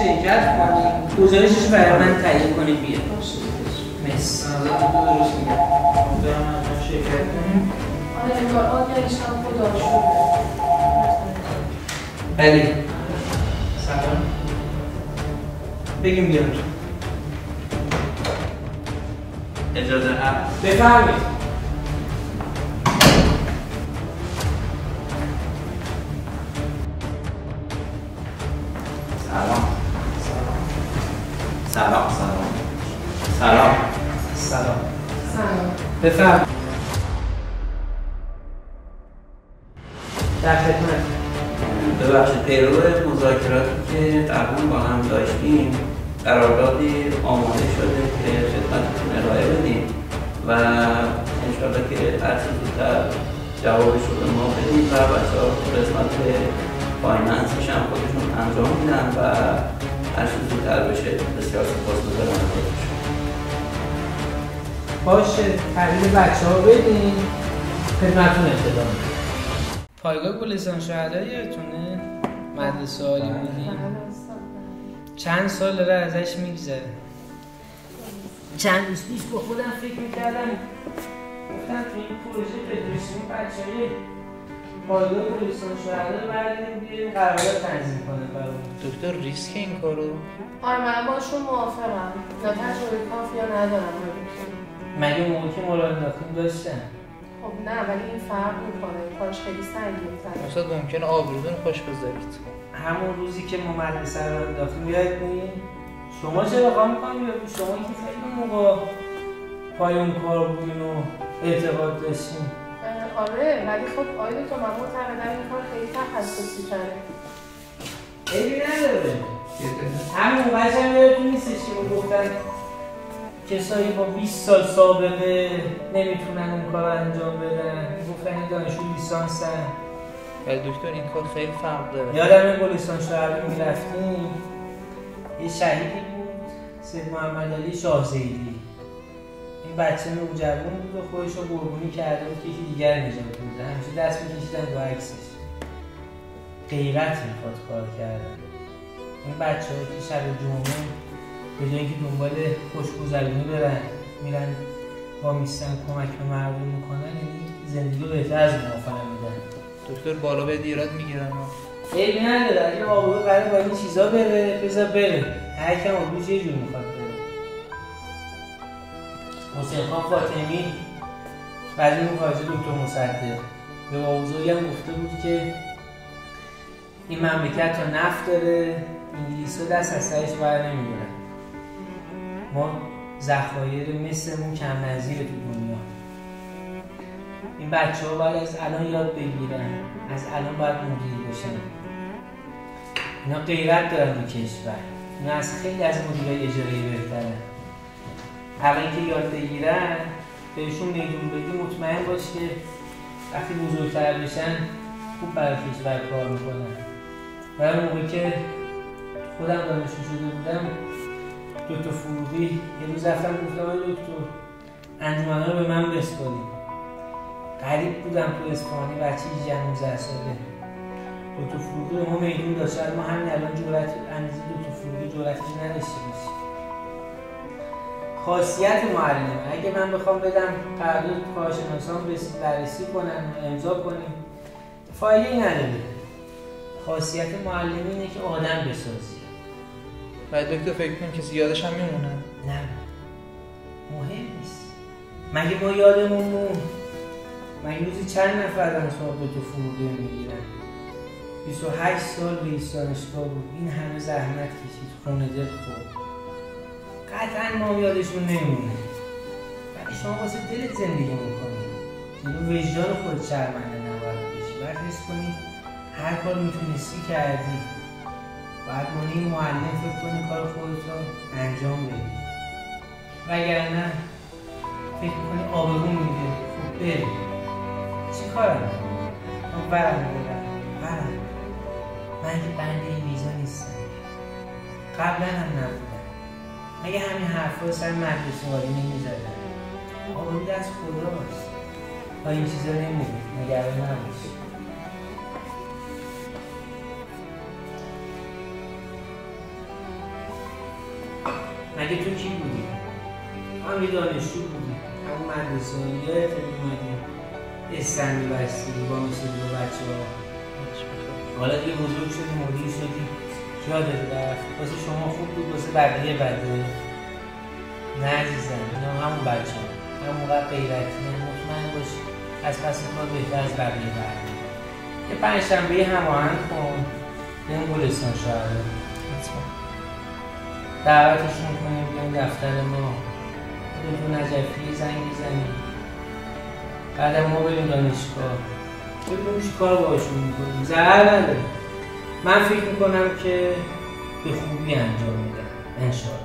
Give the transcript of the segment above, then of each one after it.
شرکت کنیم، گزارشش برای من تهیه کنیم بیاد. مرسی. درست میگم. امیدوارم انجام شرکت کنیم. آره انگار آگهش هم خدا شده. بله. سلام. بگیم بیاد. اجازه هست. بفرمایید. سلام. بفرمایید. در خدمت. ببخشید پیرو مذاکراتی که قبلا با هم داشتیم قراردادی آماده شده که خدمتتون ارائه بدیم و انشاءالله که هر چه زودتر جوابش رو به ما بدیم و بچه‌ها قسمت فایننسش هم خودشون انجام میدن و هر چه زودتر بشه. بسیار سپاسگزارم از خودشون. باشه تحویل بچه‌ها بدین خدمتتون ابتدا می‌کنم. پایگاه گلستان شهدا یادتونه؟ مدرسه عالی بودیم. چند سال داره ازش میگذره. چند روز پیش با خودم فکر میکردم گفتم تو این پروژه فدراسیون بچه‌های پایگاه گلستان شهدا رو برداریم بیاریم قرارداد تنظیم کنه برامون. دکتر ریسک این کارو؟ آره من باشون موافقم. نه تجربه کافی ندارم. مگه موقعی که مورد انداختیم داشتن؟ خب نه ولی این فرق میکنه. کارش خیلی سنگین‌تره. استاد ممکنه آبرودون خوش بذارید. همون روزی که ما مدرسه رو انداختیم یادت نیست؟ شما چرا قام می‌کنم یا شما که خیلی موقع پای اون کار بودین و اعتقاد داشتین؟ آره ولی خب آیده تو من معتقدم این کار خیلی تخصصی تره. عیبی نداره. همون موقعش هم یادتون نیستش که گفتن کسایی با 20 سال سابقه نمیتونن اون کار انجام بدن. گفتن این دانشجو لیسانسن. ولی دکتر این کار خیلی فرق داره. یادم گلستان شهدا میرفتیم یه شهیدی بود سید محمد علی شاهزیدی. این بچه نوجوان بود و خودش رو قربانی کرده بود که یکی دیگر نجات بده. همیشه دست میکشیدن رو عکسش. غیرت میخواد کار کردن. این بچه ها که شب جمعه به جای اینکه دنبال خوشگذرونی برن میرن با میستن کمک به مردم میکنن، یعنی زندگی رو بهتر از ما میدن. دکتر بالا به ایراد میگیرن. عیبی نداره اگه آبرو قراره با این چیزا بره بذار بره. هر کم آبروش یه جور میخواد بره. حسین خان فاطمی وزیر خارجه دکتر مصدق به بابازرگی هم گفته بود که این مملکت تا نفت داره انگلیس‌ها دست از سرش بر نمی‌دارن. ما ذخایر مثلمون کم نظیره تو دنیا. این بچه‌ها باید از الان یاد بگیرن، از الان باید مدیر بشن. اینا غیرت دارن تو کشور. اینا از خیلی از مدیرای اجرایی بهترن. اول اینکه یاد بگیرن بهشون میدون بدی مطمئن باش که وقتی بزرگتر بشن خوب برای کشور کار میکنن. برای موقعی که خودم دانشجو شده بودم دکتر فروغی یه روز رفتم گفتم آقای دکتر انجمن‌ها رو به من بسپارید. غریب بودم تو اصفهانی بچه 18-19 ساله. دکتر فروغی به ما میدون داشت. شاید ما همین الان جرأت اندازه دکتر فروغی جرأتش نداشته باشیم. خاصیت معلم اگه من بخوام بدم قرارداد کارشناسان بررسی کنن و امضا کنیم فایده‌ای نداره. خاصیت معلم اینه که آدم بسازی. بعد دکتر فکر کنیم که زیادش هم میمونه. نه مهم نیست. مگه ما یادمون موند مگه روزی چند نفر دارن صاحب دکتر فروغی میگیرن؟ 28 سال رئیس دانشگاه بود. این همه زحمت کشید، خونه دل خورد. قطعا ما یادشون نمیمونه. ولی شما واسه دلت زندگی میکنی. جلو وجدان خودت شرمنده نباید بشی. باید حس کنی هر کار میتونستی کردی. باید مانع معلم فکر کنی کار خودت رو انجام بدی. وگرنه فکر کنی آبرون میده. خب بری. چی کارم؟ من برم بودم. من که بنده این ویزا نیستم. قبلا هم نبودم. مگه همین حرفا سر مدرسه واری نمیزدن. آبرو دست خداست. با این چیزا نمیگه. نگران نباش. مگه تو کی بودی؟ هم یه دانشجو بودی، همون مدرسه یادت میومدی استنی بستی با مثل دو بچه ها. حالا دیگه بزرگ شدی، مدیر شدی، یادت رفت. واسه شما خوب بود، واسه بقیه بده. نه عزیزم، اینا همون بچه ها، همون وقت غیرتی هم مطمئن باش از پس کار بهتر از بقیه بقیه. یه پنجشنبه هماهنگ کن بریم گلستان شهدا، دعوتشون کنیم بیان دفتر ما، دکتر نجفی زنگ بزنیم، بعد ما بریم دانشگاه ببینیم چی کار باشون میکنیم. ضرر نداره. من فکر میکنم که به خوبی انجام میدم انشاءالله.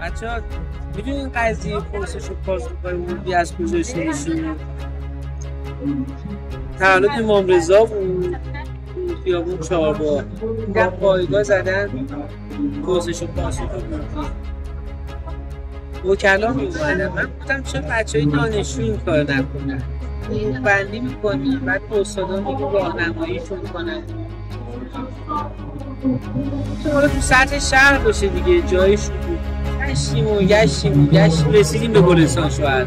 بچه‌ها میدونی این قضیه پرسش و پاسخ‌های عمومی از کجا شروع شد؟ تولد امام رضا بود، خیابون چهارباغ. میگم پایگاه زدن پرسش و پاسخ عمومی. وکلا می‌اومدن، من گفتم چرا بچه‌های دانشجو این کار نکنن؟ بندی می‌کنی، بعد استادا میگن راهنماییشون کنن. حالا تو سطح شهر باشه دیگه، جایش بود. گشتیم رسیدیم به گلستان شهدا.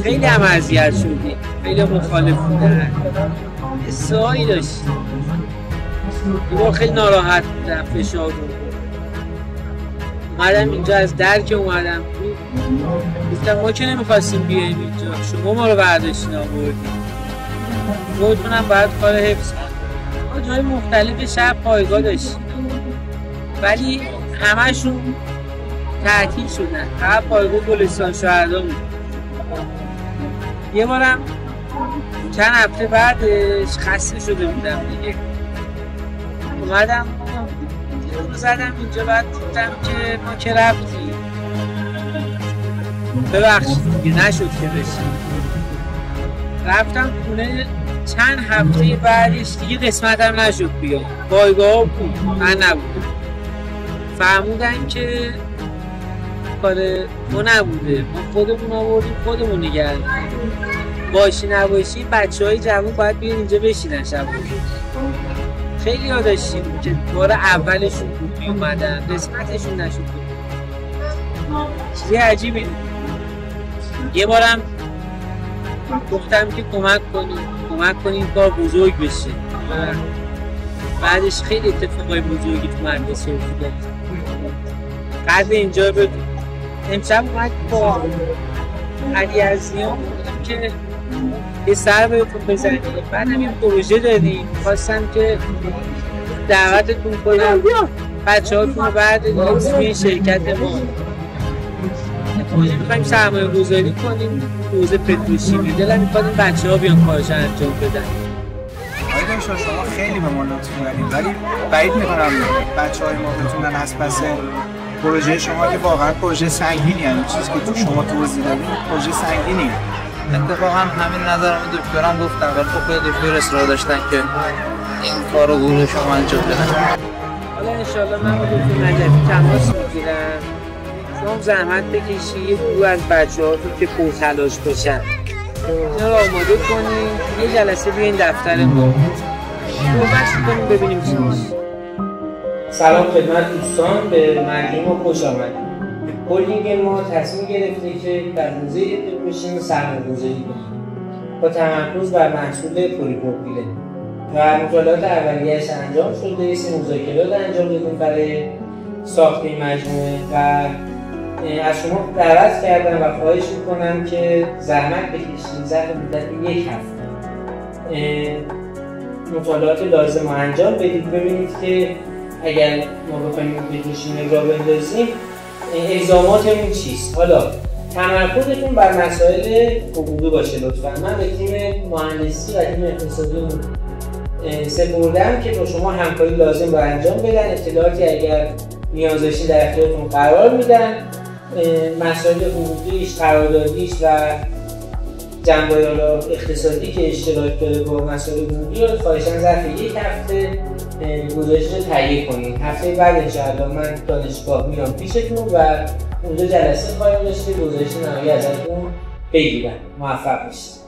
خیلی هم اذیت شدیم، خیلی مخالف بودن، استعایی داشتیم. یه بار خیلی ناراحت بودم، فشار بود. اومدم اینجا، از درک اومدم گفتم ما که نمیخواستیم بیاییم اینجا، شما ما رو برداشتین آوردیم. خودتونم باید کار حفظ کنیم. ما جای مختلف شهر پایگاه داشتیم ولی همه‌شون تعطیل شدن، فقط پایگاه گلستان شهدا بود. یه بارم چند هفته بعدش خسته شده بودم دیگه، اومدم رو زدم اینجا، بعد دیدم که ما که رفتیم، ببخشید دیگه نشد که بشیم. رفتم خونه، چند هفته بعدش دیگه قسمتم نشد بیام، پایگاه بود، من نبودم. فهمودن که کار ما نبوده، ما خودمون آوردیم خودمون نگه داریم. باشی نباشی بچه‌های جوان باید بیان اینجا بشینن شب. خیلی ها داشتیم که بار اولشون بود میومدن، قسمتشون نشد. چیزی عجیبی. یه بارم گفتم که کمک کنیم کار بزرگ بشه. بعدش خیلی اتفاقای بزرگی تو مدرسه افتاد. قدر اینجا رو امشب اومد با علی عزیزیان بودم که یه سر بهتون بزنیم. بعدم یه پروژه دادیم، خواستم که دعوتتون کنم بچه هاتون رو برداریم توی شرکت ما. پروژه میخواییم سرمایه گذاری کنیم حوزه پتروشیمی. دلم میخواد این بچه ها بیان کارش انجام بدن. آقای شما خیلی به ما لطف کردید، ولی بعید می‌کنم بچه‌های ما بتونن از پس پروژه شما که واقعا پروژه سنگینی، یعنی چیزی که تو شما توضیح دادید پروژه سنگینی. اتفاقا همین نظرم دکترم گفتم، ولی خب دکتر اصرار داشتن که این کارو گروه شما انجام بدن. حالا انشالله من با دکتر نجفی تماس میگیرم، شما زحمت بکشید یه گروه از بچه‌هاتون که پرتلاش باشن اینا رو آماده کنیم، یه جلسه بیاین دفتر ما صحبت کنیم ببینیم چی میشه. سلام خدمت دوستان، به مجموع ما خوش آمدید. هلدینگ ما تصمیم گرفته که در حوزه پتروشیمی سرمایه‌گذاری کنیم با تمرکز بر محصول پلی‌پروپیلن و مطالعات اولیه‌اش انجام شده. یه سری مذاکرات انجام دادیم برای ساخت این مجموعه و از شما دعوت کردم و خواهش میکنم که زحمت بکشید ظرف مدت یک هفته مطالعات لازم رو انجام بدید، ببینید که اگر ما بخوایم پتروشیمی را بندازیم الزاماتمون چیست. حالا تمرکزتون بر مسائل حقوقی باشه لطفا. من به تیم مهندسی و تیم اقتصادی سپردم که با شما همکاری لازم رو انجام بدن. اطلاعاتی اگر نیازشی در اختیارتون قرار میدن. مسائل حقوقیش، قراردادیش و جنبه‌های اقتصادی که اشتراک داره با مسائل حقوقی رو خواهشاً ظرف یک هفته گزارش رو تهیه کنید. هفته بعد انشاءالله من دانشگاه میام پیشتون و اونجا جلسه خواهیم داشت که گزارش نهایی ازتون بگیرم. موفق باشید.